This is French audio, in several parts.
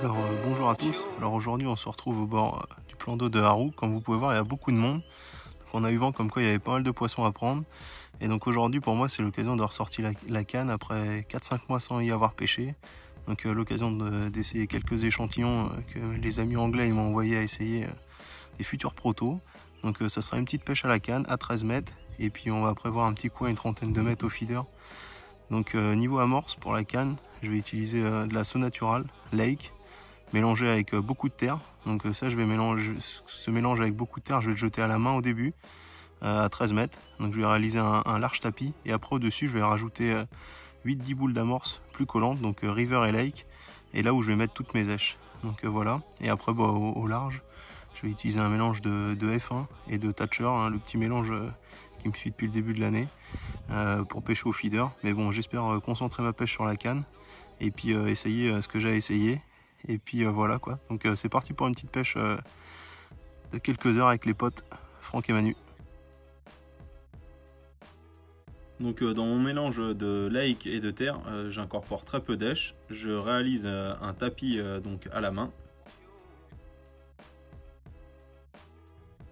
Alors bonjour à tous, alors aujourd'hui on se retrouve au bord du plan d'eau de Harou. Comme vous pouvez voir, il y a beaucoup de monde. Donc, on a eu vent comme quoi il y avait pas mal de poissons à prendre. Et donc aujourd'hui pour moi c'est l'occasion de ressortir la canne après 4-5 mois sans y avoir pêché. Donc l'occasion d'essayer quelques échantillons que les amis anglais ils m'ont envoyé à essayer des futurs protos. Donc ça sera une petite pêche à la canne à 13 mètres. Et puis on va prévoir un petit coup à une trentaine de mètres au feeder. Donc niveau amorce pour la canne, je vais utiliser de la Sonatura Lake mélangé avec beaucoup de terre. Donc ça, je vais mélanger ce mélange avec beaucoup de terre, je vais le jeter à la main au début, à 13 mètres. Donc je vais réaliser un large tapis et après au-dessus, je vais rajouter 8-10 boules d'amorce plus collantes, donc River et Lake, et là où je vais mettre toutes mes èches. Donc voilà, et après bah, au large, je vais utiliser un mélange de F1 et de Thatcher, hein, le petit mélange qui me suit depuis le début de l'année, pour pêcher au feeder. Mais bon, j'espère concentrer ma pêche sur la canne et puis essayer ce que j'ai essayé. Et puis voilà quoi. Donc c'est parti pour une petite pêche de quelques heures avec les potes Franck et Manu. Donc dans mon mélange de lake et de terre, j'incorpore très peu d'èche. Je réalise un tapis donc à la main.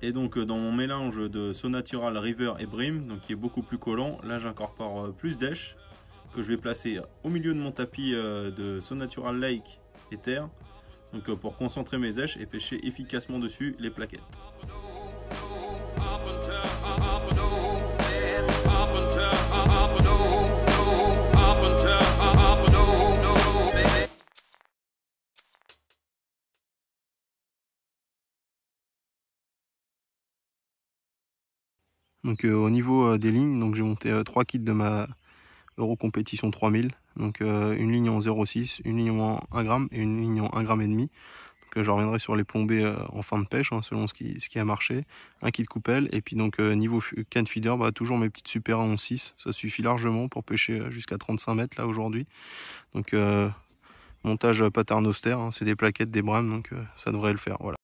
Et donc dans mon mélange de Sonatural River et Brim, donc qui est beaucoup plus collant, là j'incorpore plus d'èche que je vais placer au milieu de mon tapis de Sonatural Lake et terre. Donc pour concentrer mes èches et pêcher efficacement dessus les plaquettes. Donc au niveau des lignes, donc j'ai monté 3 kits de ma Euro Compétition 3000. Donc une ligne en 0,6, une ligne en 1 g et une ligne en 1,5 g. Donc je reviendrai sur les plombées en fin de pêche, hein, selon ce qui a marché. Un kit coupelle. Et puis donc niveau can feeder, bah, toujours mes petites Super 11.6. Ça suffit largement pour pêcher jusqu'à 35 mètres là aujourd'hui. Donc montage paternoster, hein, c'est des plaquettes, des brames, donc ça devrait le faire. Voilà.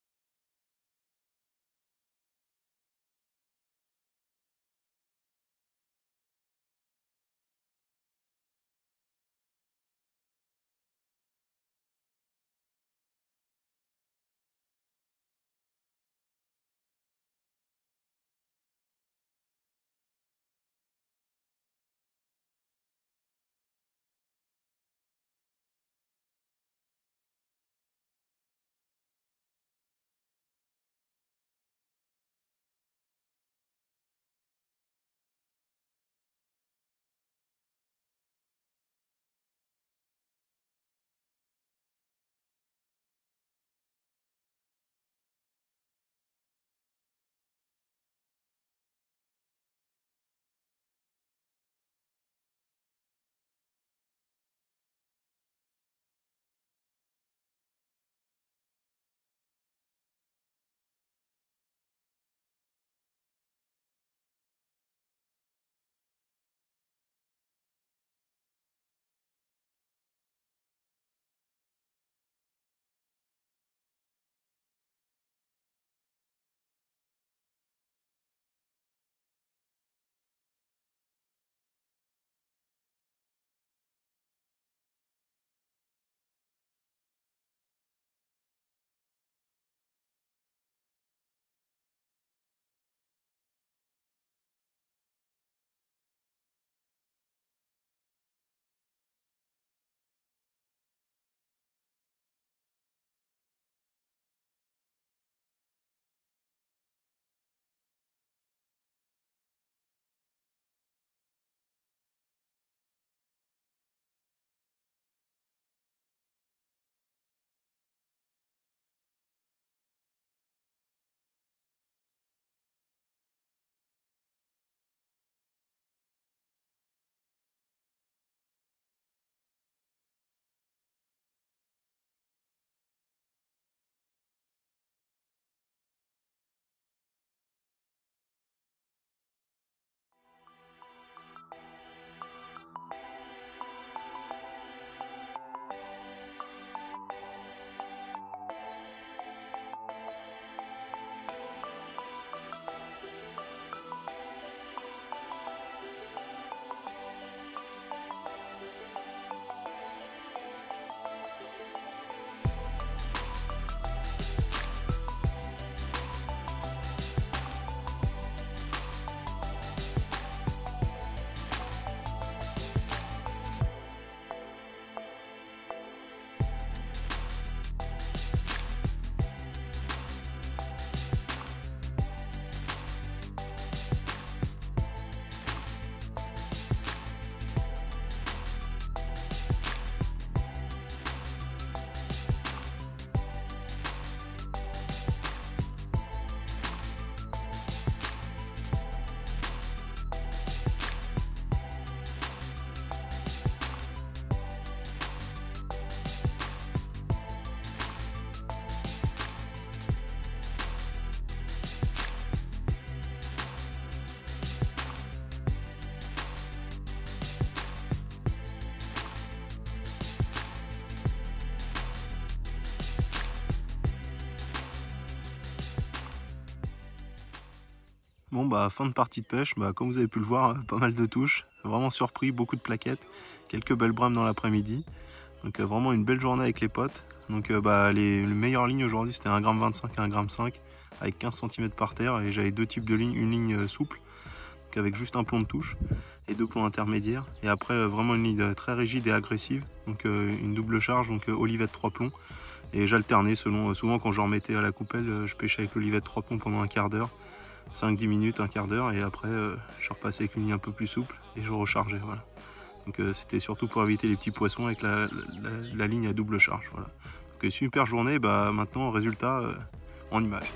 Bon bah fin de partie de pêche, bah, comme vous avez pu le voir, pas mal de touches, vraiment surpris, beaucoup de plaquettes, quelques belles brames dans l'après-midi. Donc vraiment une belle journée avec les potes. Donc bah, les meilleures lignes aujourd'hui c'était 1,25 g et 1,5 g avec 15 cm par terre, et j'avais deux types de lignes, une ligne souple donc avec juste un plomb de touche et deux plombs intermédiaires, et après vraiment une ligne très rigide et agressive, donc une double charge, donc olivette 3 plombs, et j'alternais selon, souvent quand je remettais à la coupelle, je pêchais avec l'olivette 3 plombs pendant un quart d'heure, 5-10 minutes, un quart d'heure, et après je repassais avec une ligne un peu plus souple et je rechargeais, voilà. Donc c'était surtout pour éviter les petits poissons avec la ligne à double charge, voilà. Donc super journée, bah maintenant résultat en image.